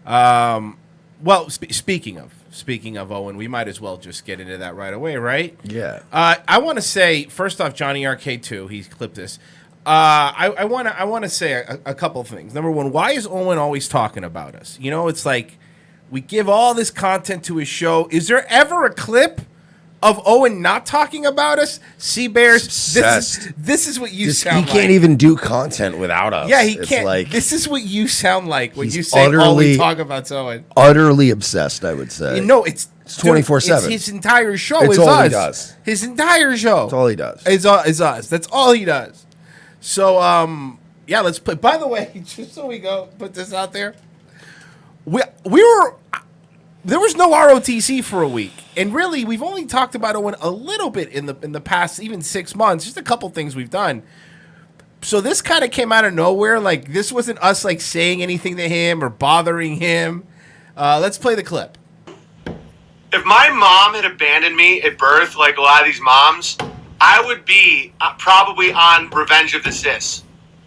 Well, speaking of Owen, we might as well just get into that right away, right? Yeah. I want to say first off, Johnny Arcade 2. He clipped this. I want to say a couple of things. Number one, why is Owen always talking about us? You know, it's like we give all this content to his show. Is there ever a clip of Owen not talking about us? Sea Bears, this is what you sound like. He can't even do content without us. Yeah, he can't. Like, this is what you sound like when you say utterly, all we talk about Owen. Utterly obsessed, I would say. No, it's 24/7. His entire show it's is all us. He does. His entire show. That's all he does. Is us. That's all he does. So, yeah, let's play. By the way, just so we go put this out there, there was no ROTC for a week, and really, we've only talked about Owen a little bit in the past even 6 months. Just a couple things we've done. So this kind of came out of nowhere. Like, this wasn't us like saying anything to him or bothering him. Let's play the clip. If my mom had abandoned me at birth, like a lot of these moms, I would be probably on Revenge of the Sis.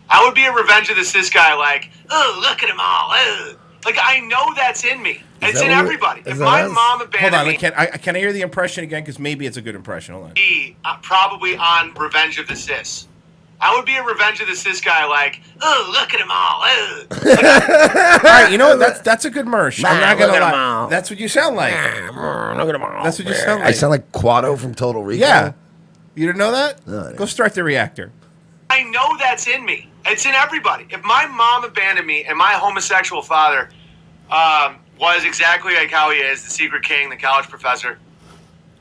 I would be a Revenge of the Sis guy, like, oh, look at them all. Oh. Like, I know that's in me. It's in everybody. If my mom abandoned me... Hold on, can I hear the impression again? Because maybe it's a good impression. Hold on. Be probably on Revenge of the Sis. I would be a Revenge of the Sis guy, like, oh, look at them all. Oh. All right, you know what? That's a good merch. I'm not going to lie. That's what you sound like. Look at them all. That's what you sound like. I sound like Quado from Total Recall. Yeah. You didn't know that? No, Go start the reactor. I know that's in me. It's in everybody. If my mom abandoned me and my homosexual father was exactly like how he is, the secret king, the college professor,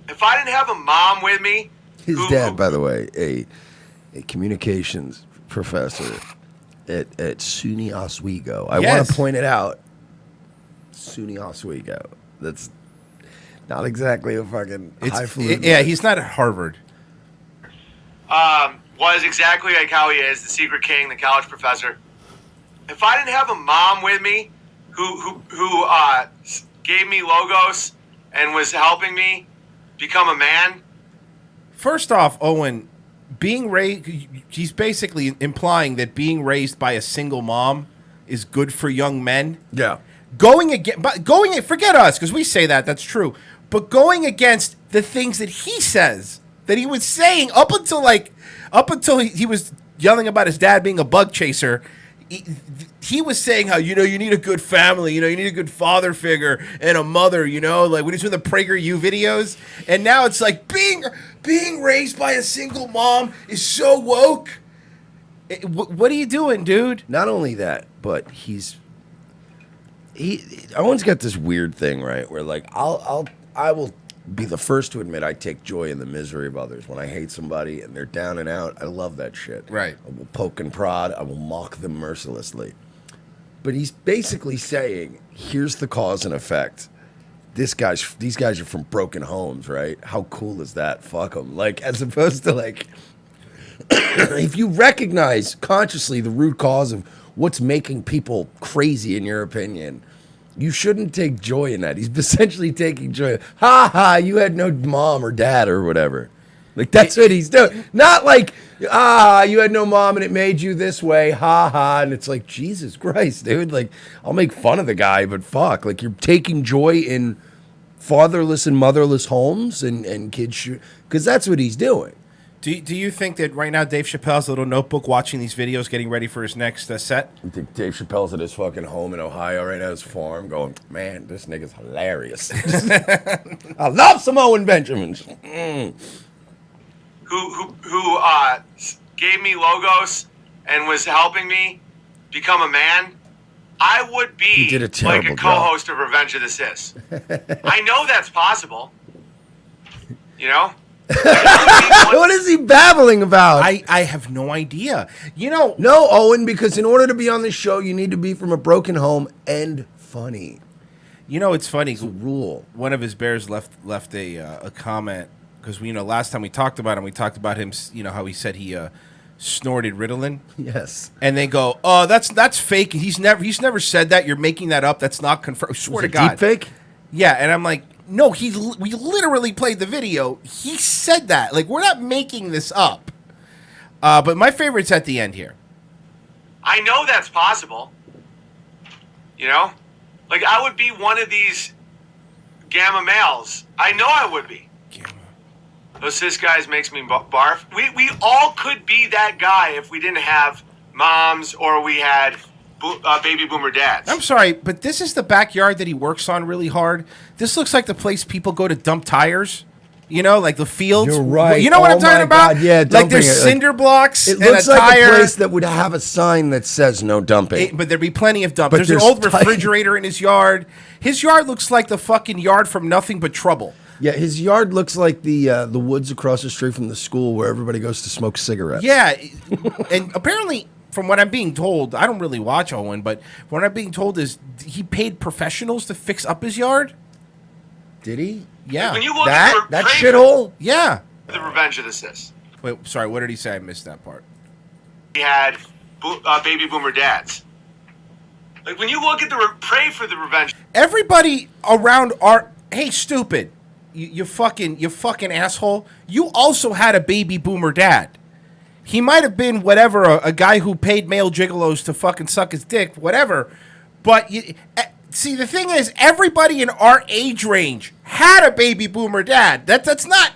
if I didn't have a mom with me... His dad, by the way, a communications professor at SUNY Oswego. I want to point it out. SUNY Oswego. That's not exactly a fucking highfalutin. Yeah, he's not at Harvard. Was exactly like how he is, the secret king, the college professor. If I didn't have a mom with me who gave me logos and was helping me become a man. First off, Owen, being raised, he's basically implying that being raised by a single mom is good for young men. Yeah. Forget us, because we say that's true. But going against the things that he says, that he was saying up until he was yelling about his dad being a bug chaser, he was saying how, you need a good family, you need a good father figure and a mother, like when he's doing the PragerU videos. And now it's like being raised by a single mom is so woke. What are you doing, dude? Not only that, but Owen's got this weird thing, right? Where like I will be the first to admit I take joy in the misery of others. When I hate somebody and they're down and out, I love that shit. Right. I will poke and prod. I will mock them mercilessly. But he's basically saying, here's the cause and effect. These guys are from broken homes, right? How cool is that? Fuck them. Like, as opposed to like, if you recognize consciously the root cause of what's making people crazy in your opinion, you shouldn't take joy in that. He's essentially taking joy. Ha ha, you had no mom or dad or whatever. Like, that's what he's doing. Not like, you had no mom and it made you this way. Ha ha. And it's like, Jesus Christ, dude. Like, I'll make fun of the guy, but fuck. Like, you're taking joy in fatherless and motherless homes and kids because that's what he's doing. Do you think that right now Dave Chappelle's a little notebook watching these videos, getting ready for his next set? I think Dave Chappelle's at his fucking home in Ohio right now, his farm, going, man, this nigga's hilarious. I love some Owen Benjamins. Who gave me logos and was helping me become a man. I would be like a co-host of Revenge of the Sis. I know that's possible. What is he babbling about? I have no idea. No, Owen, because in order to be on this show, you need to be from a broken home and funny. It's funny. It's a rule. One of his bears left a comment because last time we talked about him, how he said he snorted Ritalin. Yes. And they go, oh, that's fake. He's never said that. You're making that up. That's not confirmed. I swear to God. Deep fake? Yeah, and I'm like, no, we literally played the video. He said that. Like, we're not making this up. But my favorite's at the end here. I know that's possible. Like, I would be one of these gamma males. I know I would be. Those cis guys makes me barf. We all could be that guy if we didn't have moms or we had baby boomer dads. I'm sorry, but this is the backyard that he works on really hard. This looks like the place people go to dump tires. You know, like the fields. You're right. You know what I'm talking about? God, yeah, like there's dumping it. cinder blocks It and looks a like tire. a place that would have a sign that says no dumping. But there'd be plenty of dump. But There's an old there's refrigerator in his yard. His yard looks like the fucking yard from Nothing But Trouble. Yeah, his yard looks like the woods across the street from the school where everybody goes to smoke cigarettes. Yeah, and apparently, from what I'm being told, I don't really watch Owen, but what I'm being told is he paid professionals to fix up his yard. Did he? Yeah. When you look That at shithole? Yeah. the Revenge of the Cis. Wait, sorry, what did he say? I missed that part. We had baby boomer dads. Like, when you look at pray for the revenge. Everybody around our hey, stupid, you fucking asshole. You also had a baby boomer dad. He might have been whatever, a guy who paid male gigolos to fucking suck his dick, whatever. But see, the thing is, everybody in our age range had a baby boomer dad. That's not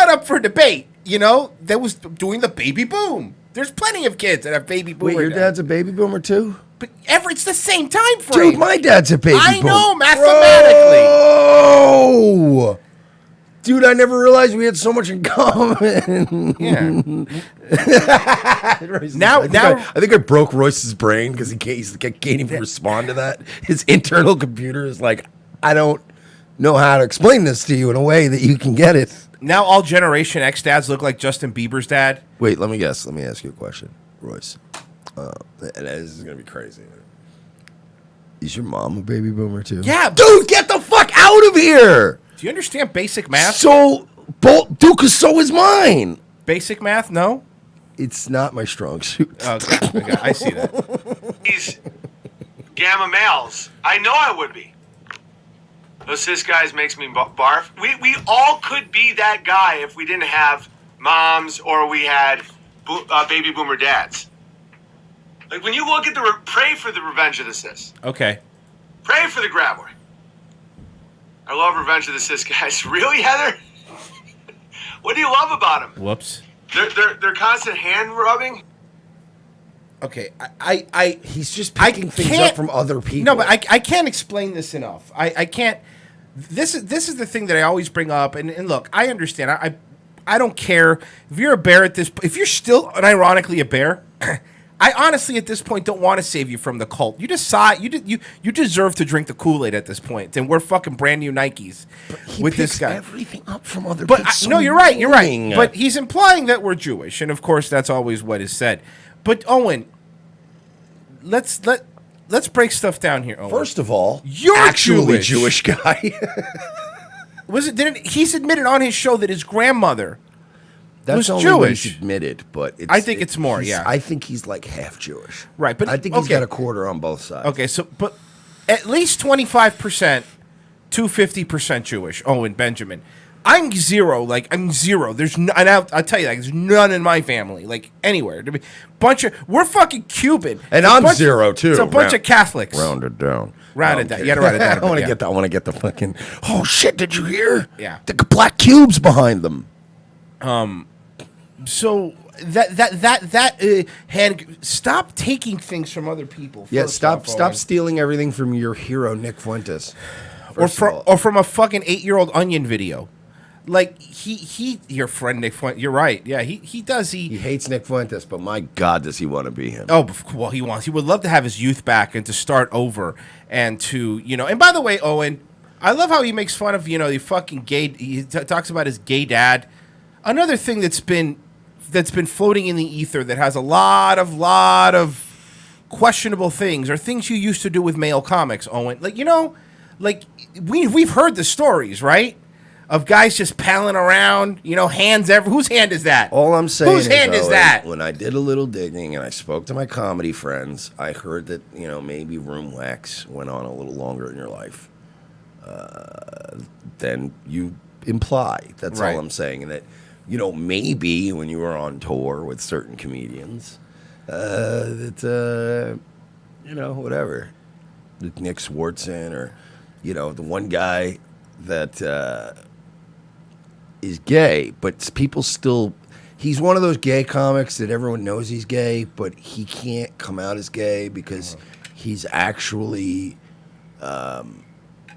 up for debate. You know, that was doing the baby boom. There's plenty of kids that have baby boomer. Wait, your dad's a baby boomer too? But it's the same time frame. Dude, my dad's a baby boomer. I know, mathematically. Oh, dude, I never realized we had so much in common. Yeah. I think I broke Royce's brain because he can't even respond to that. His internal computer is like, I don't know how to explain this to you in a way that you can get it. Now all Generation X dads look like Justin Bieber's dad. Wait, let me guess. Let me ask you a question, Royce. And this is gonna be crazy. Is your mom a baby boomer too? Yeah, dude, get the fuck out of here. Do you understand basic math? So, dude, because so is mine. Basic math? No. It's not my strong suit. Okay, I see that. These gamma males. I know I would be. Those cis guys makes me barf. We all could be that guy if we didn't have moms or we had baby boomer dads. Like, when you look at pray for the Revenge of the Cis. Okay. Pray for the Graboid. I love Revenge of the Cis guys. Really, Heather? What do you love about them? Whoops. They're constant hand rubbing. Okay, He's just picking things up from other people. No, but I can't explain this enough. I can't. This is the thing that I always bring up. And look, I understand. I don't care if you're a bear at this. If you're still unironically a bear, I honestly at this point don't want to save you from the cult. You decide you deserve to drink the Kool-Aid at this point. And we're fucking brand new Nikes with this guy. Everything up from other But people. no, you're right. You're right. But he's implying that we're Jewish, and of course that's always what is said. But Owen, let's break stuff down here. Owen. First of all, you're actually Jewish guy. He's admitted on his show that his grandmother was only Jewish. what he's admitted, but I think it's more. Yeah, I think he's like half Jewish. Right, but I think he's got a quarter on both sides. Okay, so but at least 25% to 50% Jewish. Owen Benjamin. I'm zero. Like I'm zero. There's and I'll tell you, like there's none in my family, like anywhere. We're fucking Cuban, and I'm zero too. It's a bunch of Catholics. Round it down. Round it down. You gotta write it down. I want to get that. I want to get the fucking. Oh shit! Did you hear? Yeah. The black cubes behind them. So that hand. Stop taking things from other people. Yeah. first Stop off, stealing everything from your hero Nick Fuentes. Or from a fucking 8-year-old Onion video. Like he your friend Nick Fuentes. You're right. Yeah, he does. He hates Nick Fuentes, but my God, does he want to be him? Oh well, he would love to have his youth back and to start over and to And by the way, Owen, I love how he makes fun of the fucking gay. He talks about his gay dad. Another thing that's been floating in the ether that has a lot of questionable things are things you used to do with male comics, Owen. Like we've heard the stories, right? Of guys just palling around, hands everywhere. Whose hand is that? All I'm saying Whose hand is that? When I did a little digging and I spoke to my comedy friends, I heard that, maybe room wax went on a little longer in your life than you imply. That's Right. all I'm saying. And that, maybe when you were on tour with certain comedians, whatever. like Nick Swartzen, or the one guy that is gay, but people still. He's one of those gay comics that everyone knows he's gay, but he can't come out as gay because he's actually.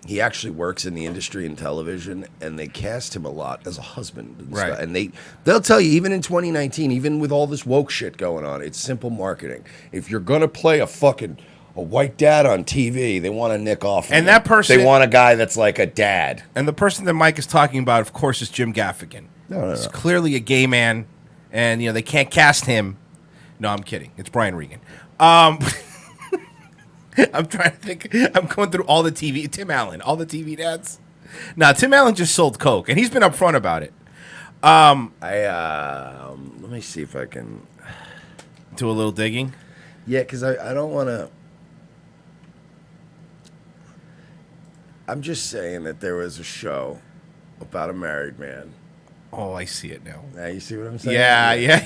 He actually works in the industry in television, and they cast him a lot as a husband. And right. stuff. And they'll tell you, even in 2019, even with all this woke shit going on, it's simple marketing. If you're going to play a white dad on TV, they want to nick off. And that person... They want a guy that's like a dad. And the person that Mike is talking about, of course, is Jim Gaffigan. No. He's clearly a gay man, and, they can't cast him. No, I'm kidding. It's Brian Regan. I'm trying to think. I'm going through all the TV. Tim Allen, all the TV dads. Now, Tim Allen just sold coke, and he's been upfront about it. Let me see if I can do a little digging. Yeah, because I don't want to. I'm just saying that there was a show about a married man. Oh, I see it now. Now you see what I'm saying? Yeah.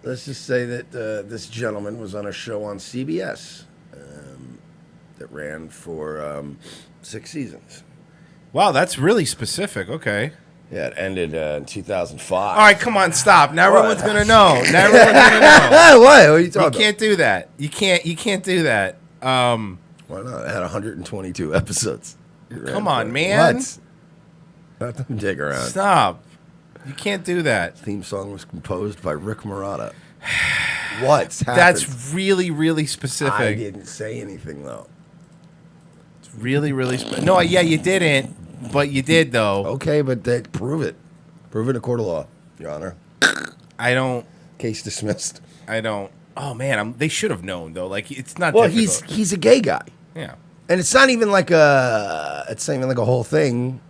Let's just say that this gentleman was on a show on CBS that ran for 6 seasons. Wow, that's really specific. Okay. Yeah, it ended in 2005. All right, come on, stop. Now everyone's going to know. Now everyone's going to know. What are you talking about? You can't do that. You can't do that. Why not? It had 122 episodes. Come on, man. What? Let them dig around. Stop. You can't do that. Theme song was composed by Rick Marotta. What's happened? That's really, really specific. I didn't say anything, though. It's really, really specific. No, yeah, you didn't, but you did, though. Okay, but prove it. Prove it in a court of law, Your Honor. I don't. Case dismissed. I don't. Oh, man, they should have known, though. Like, it's not Well, difficult. he's a gay guy. Yeah. And it's not even like a whole thing.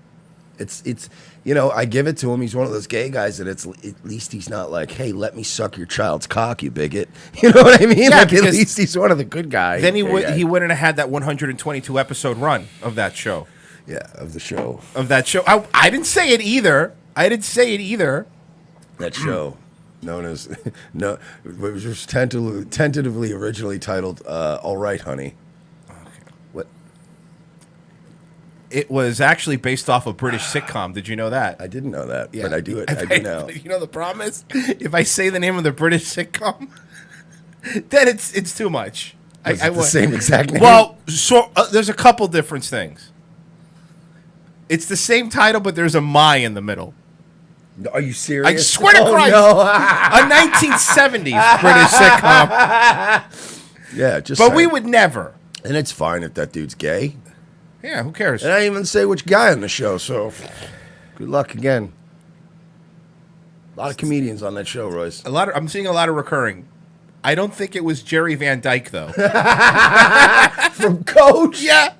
It's I give it to him. He's one of those gay guys that at least he's not like, hey, let me suck your child's cock, you bigot. You know what I mean? Yeah, like, at least he's one of the good guys. Then he wouldn't have had that 122 episode run of that show. Yeah, of the show. Of that show. I didn't say it either. That show, known as it was just tentatively originally titled "All Right, Honey." What? It was actually based off a British sitcom. Did you know that? I didn't know that, Yeah. but I do it. I do know. You know the problem is, if I say the name of the British sitcom, then it's too much. Is it the same exact name? Well, so there's a couple different things. It's the same title, but there's a "my" in the middle. Are you serious? I swear to Christ, no. a 1970s British sitcom. Yeah, just. But saying. we would never. And it's fine if that dude's gay. Yeah, who cares? And I didn't even say which guy on the show, so good luck again. A lot of comedians on that show, Royce. I'm seeing a lot of recurring. I don't think it was Jerry Van Dyke, though. From Coach? Yeah.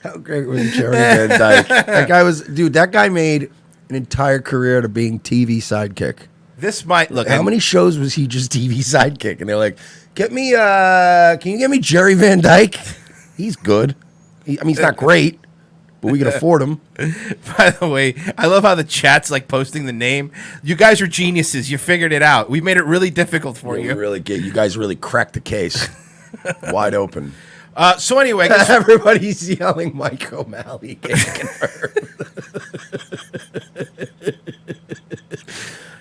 How great was Jerry Van Dyke? That guy made an entire career out of being TV sidekick. This might look. How many shows was he just TV sidekick? And they're like, can you get me Jerry Van Dyke? He's good. He's not great, but we can afford him. By the way, I love how the chat's like posting the name. You guys are geniuses. You figured it out. We made it really difficult for you. You guys really cracked the case. Wide open. So anyway, everybody's yelling Mike O'Malley. Can't confirm.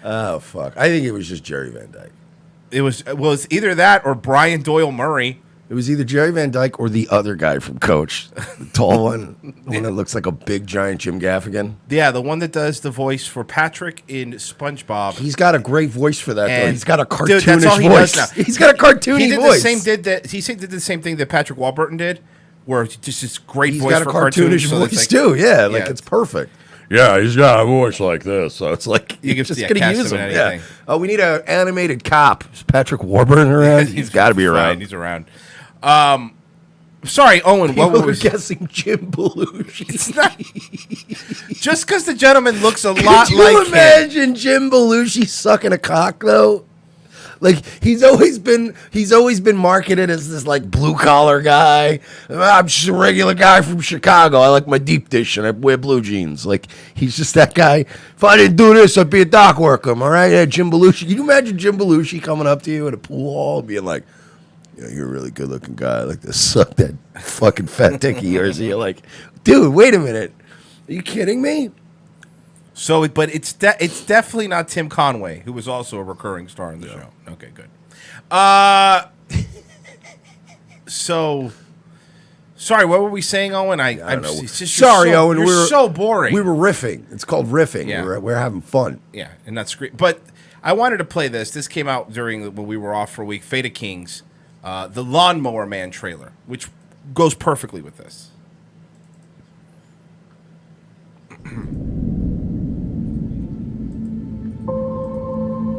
Oh, fuck. I think it was just Jerry Van Dyke. It was either that or Brian Doyle Murray. It was either Jerry Van Dyke or the other guy from Coach. The tall one. The one that looks like a big, giant Jim Gaffigan. Yeah, the one that does the voice for Patrick in SpongeBob. He's got a great voice for that, though. He's got a cartoonish that's all he voice. does now. He's got a cartoony voice. He did the same thing that Patrick Warburton did, where just this great He's voice got a for cartoonish cartoons, voice, too. Yeah, it's perfect. Yeah, he's got a voice like this, so it's like you just can gonna use him. him. Yeah. Oh, we need an animated cop. Is Patrick Warburton around? He's got to be around. He's around. Sorry, Owen. People were guessing Jim Belushi. It's not, just because the gentleman looks a lot like Could you imagine Jim Belushi sucking a cock, though? Like he's always been marketed as this like blue collar guy. I'm just a regular guy from Chicago. I like my deep dish and I wear blue jeans. Like he's just that guy. If I didn't do this, I'd be a dock worker. All right, yeah, Jim Belushi. Can you imagine Jim Belushi coming up to you at a pool hall and being like, "Yeah, you're a really good looking guy. I like to suck that fucking fat dick of yours." And you're like, "Dude, wait a minute. Are you kidding me?" So, but it's definitely not Tim Conway, who was also a recurring star in the show. Okay, good. So, sorry, what were we saying, Owen? I don't know. Sorry, Owen. You're so boring. We were riffing. It's called riffing. Yeah. We're having fun. Yeah, and not scream. But I wanted to play this. This came out when we were off for a week. Fate of Kings, the Lawnmower Man trailer, which goes perfectly with this.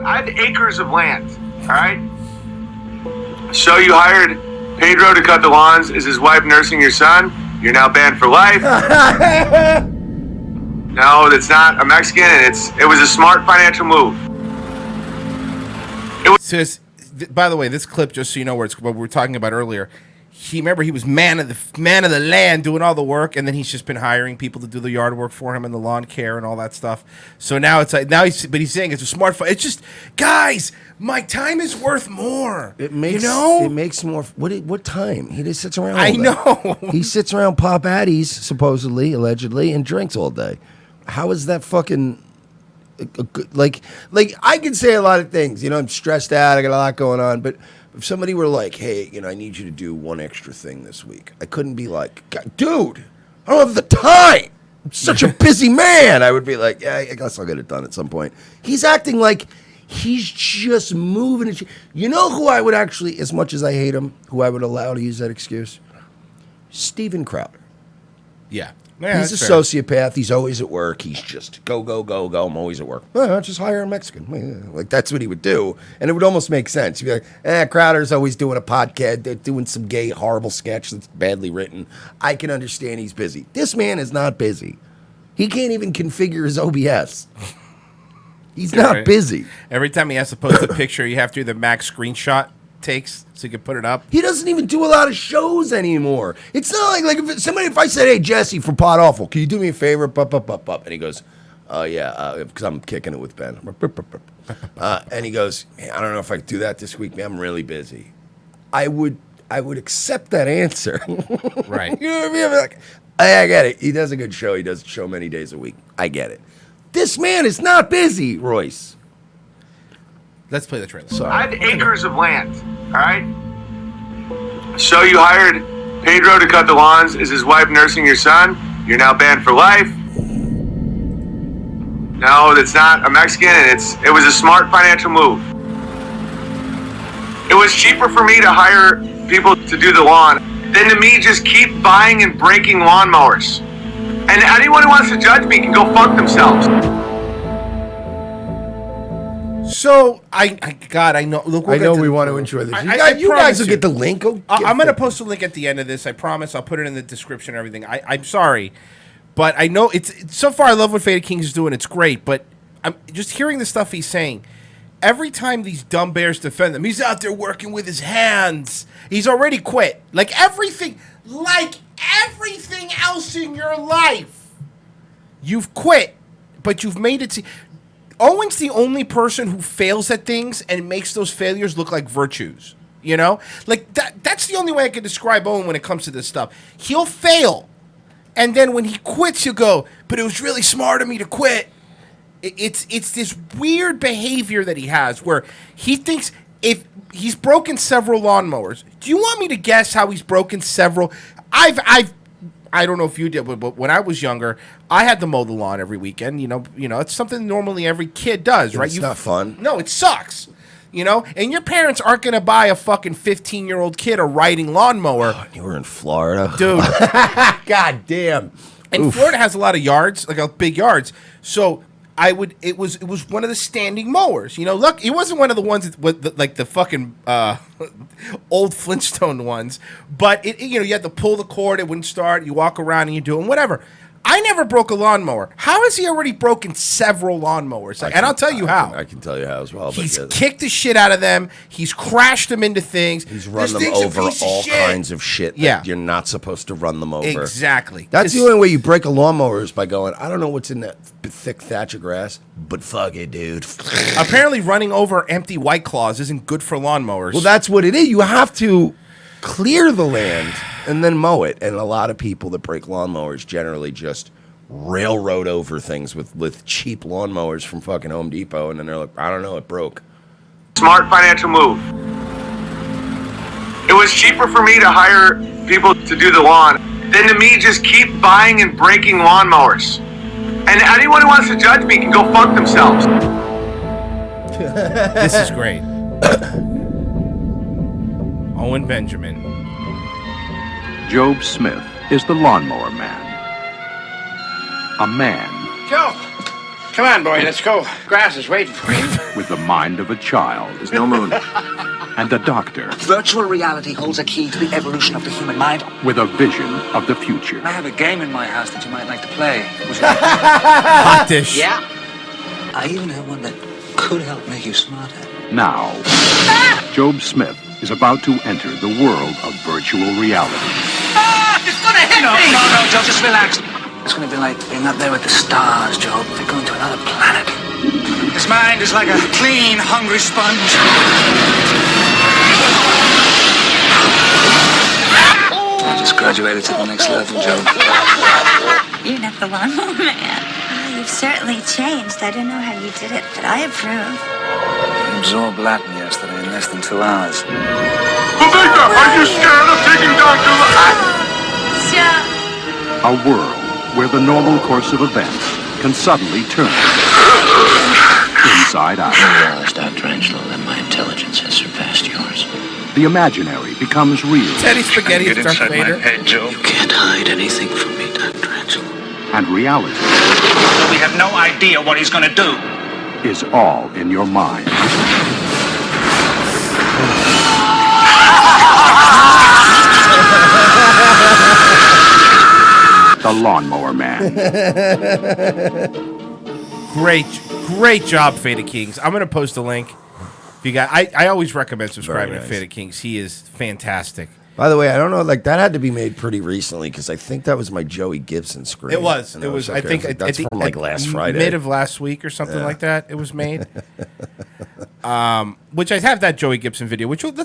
I had acres of land, all right? So you hired Pedro to cut the lawns. Is his wife nursing your son? You're now banned for life. No, that's not a Mexican, and it was a smart financial move. By the way, this clip, just so you know what we were talking about earlier, he was man of the land doing all the work, and then he's just been hiring people to do the yard work for him and the lawn care and all that stuff. So now it's like he's saying it's a smartphone. It's just, guys, my time is worth more. It makes more. What time? He just sits around. I know. He sits around Pop Addies, supposedly, allegedly, and drinks all day. How is that fucking like I can say a lot of things. I'm stressed out. I got a lot going on, but if somebody were like, "Hey, I need you to do one extra thing this week," I couldn't be like, "Dude, I don't have the time. I'm such a busy man." I would be like, "Yeah, I guess I'll get it done at some point." He's acting like he's just moving. You know who I would actually, as much as I hate him, who I would allow to use that excuse? Steven Crowder. Yeah. He's a sociopath. He's always at work. He's just go, go, go, go. I'm always at work. Just hire a Mexican. Like, that's what he would do. And it would almost make sense. He'd be like, Crowder's always doing a podcast. They're doing some gay, horrible sketch that's badly written. I can understand he's busy. This man is not busy. He can't even configure his OBS. He's not busy. Every time he has to post a picture, you have to do the max screenshot takes so you can put it up. He doesn't even do a lot of shows anymore. It's not like if I said, "Hey, Jesse from Pod Awful, can you do me a favor?" And he goes, yeah, because I'm kicking it with Ben. And he goes, "Man, I don't know if I can do that this week, man. I'm really busy." I would accept that answer. Right. You know what I mean? I'm like, I get it. He does a good show. He does a show many days a week. I get it. This man is not busy, Royce. Let's play the trailer. Sorry. I had acres of land, all right? So you hired Pedro to cut the lawns. Is his wife nursing your son? You're now banned for life. No, that's not a Mexican, and it was a smart financial move. It was cheaper for me to hire people to do the lawn than to me just keep buying and breaking lawnmowers. And anyone who wants to judge me can go fuck themselves. So I know. Look, I know we want to enjoy this. You guys will get the link. I'm going to post a link at the end of this. I promise. I'll put it in the description and everything. I'm sorry, but I know it's so far. I love what Fate of Kings is doing. It's great, but I'm just hearing the stuff he's saying. Every time these dumb bears defend them, he's out there working with his hands. He's already quit. Like everything else in your life, you've quit, but you've made it. Owen's the only person who fails at things and makes those failures look like virtues. Like that's the only way I can describe Owen when it comes to this stuff. He'll fail, and then when he quits, he'll go, "But it was really smart of me to quit." It's this weird behavior that he has where he thinks if he's broken several lawnmowers. Do you want me to guess how he's broken several? I don't know if you did, but when I was younger, I had to mow the lawn every weekend. It's something normally every kid does, right? It's not fun. No, it sucks. And your parents aren't going to buy a fucking 15-year-old kid a riding lawnmower. Oh, you were in Florida, dude. God damn. And Florida has a lot of yards, like big yards. So it was one of the standing mowers. Look, it wasn't one of the ones with like the fucking old Flintstone ones, but you had to pull the cord, it wouldn't start. You walk around and you do it, whatever. I never broke a lawnmower. How has he already broken several lawnmowers? And I'll tell you how. I can tell you how as well. He's kicked the shit out of them. He's crashed them into things. He's run them over all kinds of shit that you're not supposed to run them over. Exactly. That's the only way you break a lawnmower is by going, I don't know what's in that thick thatch of grass, but fuck it, dude. Apparently running over empty White Claws isn't good for lawnmowers. Well, that's what it is. You have to clear the land and then mow it. And a lot of people that break lawnmowers generally just railroad over things with cheap lawnmowers from fucking Home Depot. And then they're like, I don't know, it broke. Smart financial move. It was cheaper for me to hire people to do the lawn than to me just keep buying and breaking lawnmowers. And anyone who wants to judge me can go fuck themselves. This is great. Owen Benjamin. Job Smith is the lawnmower man. A man. Joe, come on, boy, let's go. Grass is waiting for you. With the mind of a child. There's no moon. And a doctor. Virtual reality holds a key to the evolution of the human mind. With a vision of the future. I have a game in my house that you might like to play. Hot dish. Yeah. I even have one that could help make you smarter. Now, Job Smith is about to enter the world of virtual reality. Ah! It's gonna hit me! No, Joe, just relax. It's gonna be like being up there with the stars, Joe. They're going to another planet. His mind is like a clean, hungry sponge. I just graduated to the next level, Joe. You're not the lawnmower man. You've certainly changed. I don't know how you did it, but I approve. I absorbed Latin yesterday in less than 2 hours. Rebecca, are you scared of taking Dr. A world where the normal course of events can suddenly turn inside out. I realize, Dr. Angelo, that my intelligence has surpassed yours. The imaginary becomes real. Teddy Spaghetti is Darth Vader. You can't hide anything from me, Dr. Angelo. And reality. We have no idea what he's gonna do. Is all in your mind. The Lawnmower Man. Great job, Fada Kings. I'm gonna post a link. If you got, I always recommend subscribing to Fada Kings. He is fantastic. By the way, I don't know, like that had to be made pretty recently because I think that was my Joey Gibson screen. It was. And It was. okay. I think that's from like last Friday, mid of last week or something like that. It was made. Which I have that Joey Gibson video. Which let's